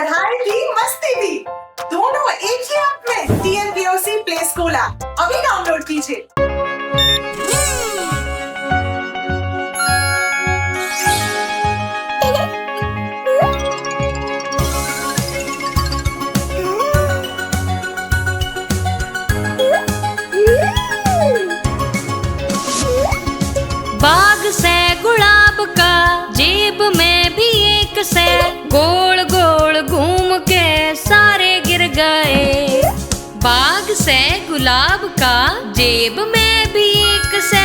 पढ़ाई भी मस्ती भी दोनों एक ही ऐप में। TNPOC प्ले स्कूल ऐप अभी डाउनलोड कीजिए। बाग से गुलाब का जेब में भी एक से गोल गोल घूम के सारे गिर गए। बाग से गुलाब का जेब में भी एक से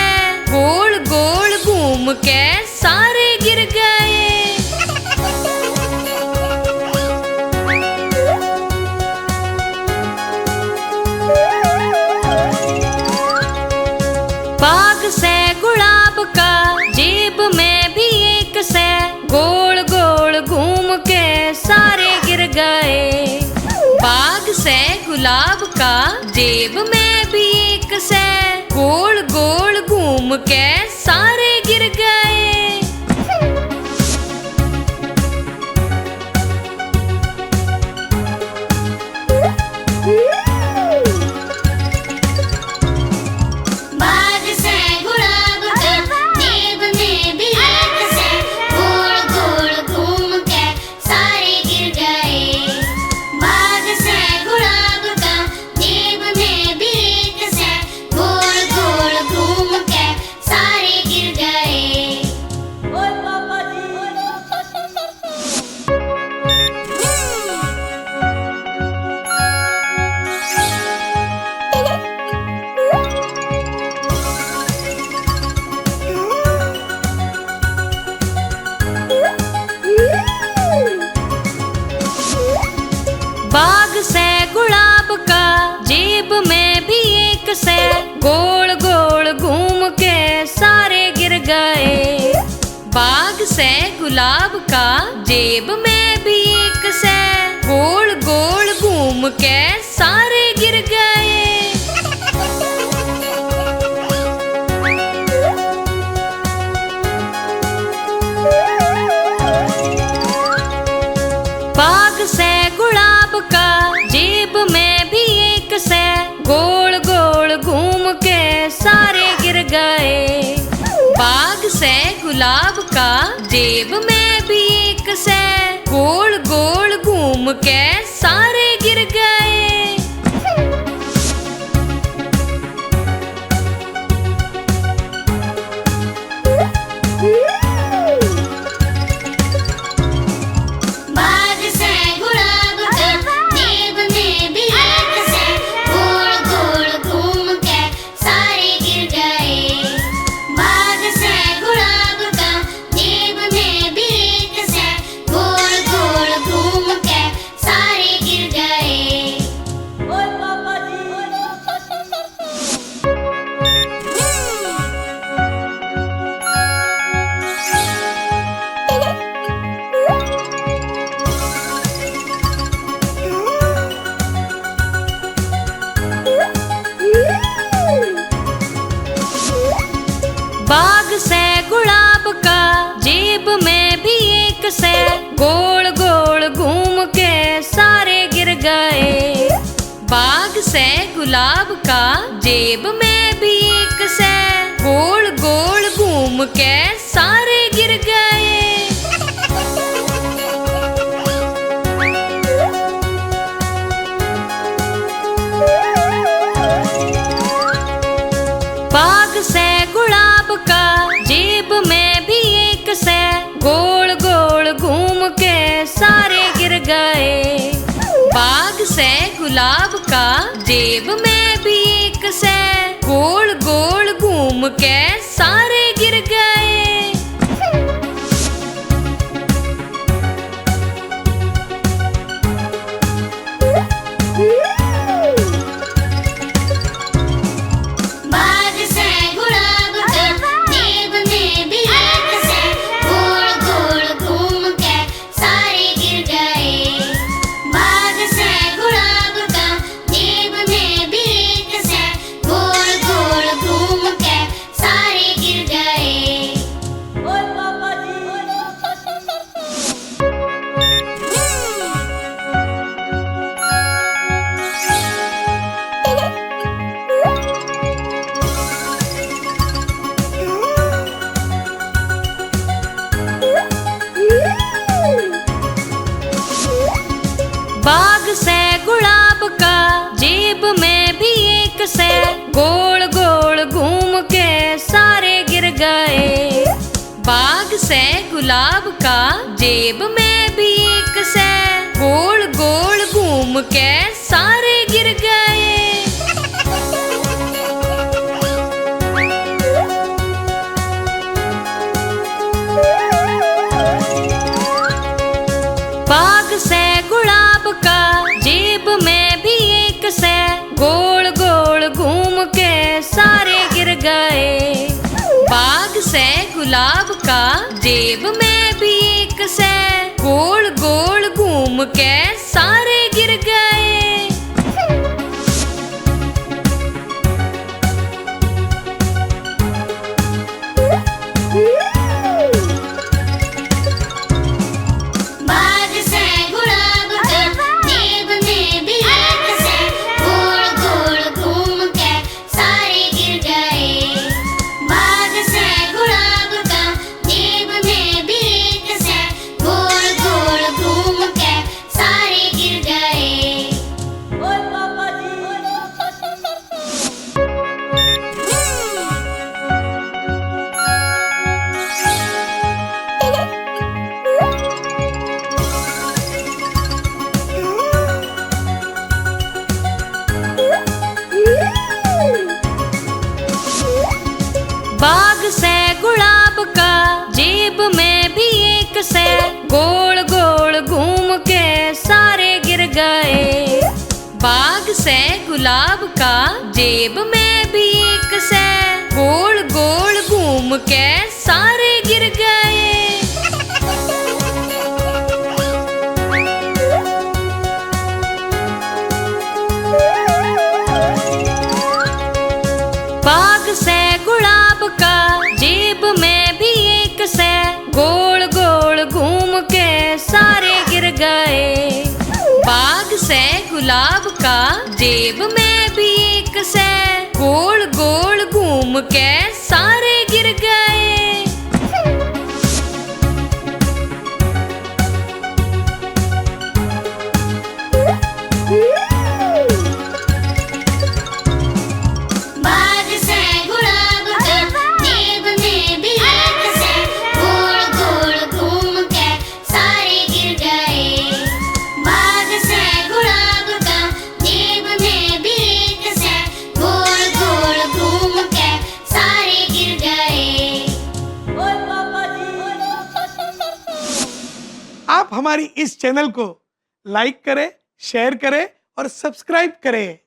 गोल गोल घूम के सारे गिर गए। बाग से गुलाब का जेब में भी एक से गोल गोल घूम के सारे गिर गए। बाग से गुलाब का जेब में भी एक से गोल गोल घूम के सारे गिर गए। बाग से गुलाब का जेब में भी एक से गोल गोल घूम के सारे गिर गए। बाग से गुलाब का जेब में भी एक से गोल गोल घूम के सारे गिर गए। बाग से गुलाब का जेब में भी एक से गोल गोल घूम के सारे गिर गए। बाग से गुलाब का जेब में भी एक से गोल गोल घूम के सारे गिर गए। बाग से गुलाब का जेब में भी एक से गोल गोल घूम के सारे गिर गए। बाग से गुलाब का जेब में भी एक से गोल गोल घूम के सारे गिर गए। बाग से गुलाब का जेब में भी एक से गोल गोल घूम के सारे गिर गए। बाग से गुलाब का जेब में भी एक से गोल गोल घूम के सारे गिर गए। सारे गिर गए। बाग से गुलाब का जेब में भी एक से, गोल गोल घूम के सारे गिर गए। बाग से गुलाब का जेब में भी एक से, गोल गोल घूम के सारे गिर गए। बाग से गुलाब का जेब में भी एक से, गोल गोल घूम के सारे गिर गए। बाग से गुलाब का जेब में भी एक से, गोल गोल घूम के सारे गिर गए। बाग से गुलाब का जेब में भी एक से, गोल गोल घूम के सारे गिर गए। बाग से गुलाब का जेब में भी एक से, गोल गोल घूम के सारे गिर गए। बाग से गुलाब का जेब में भी एक से, गोल गोल घूम के सारे गिर गए। बाग से गुलाब का जेब में भी एक से, गोल गोल घूम के सारे गिर गए। बाग से गुलाब का जेब में भी एक से, गोल गोल घूम के सारे गिर गए। बाग से गुलाब का जेब में भी एक से, गोल गोल घूम के सारे गिर गए। बाग से गुलाब का जेब में भी एक से, गोल गोल घूम के सारे गिर गए। बाग से गुलाब का जेब में भी एक से, गोल गोल घूम के सारे गिर गए। आप हमारी इस चैनल को लाइक करें, शेयर करें और सब्सक्राइब करें।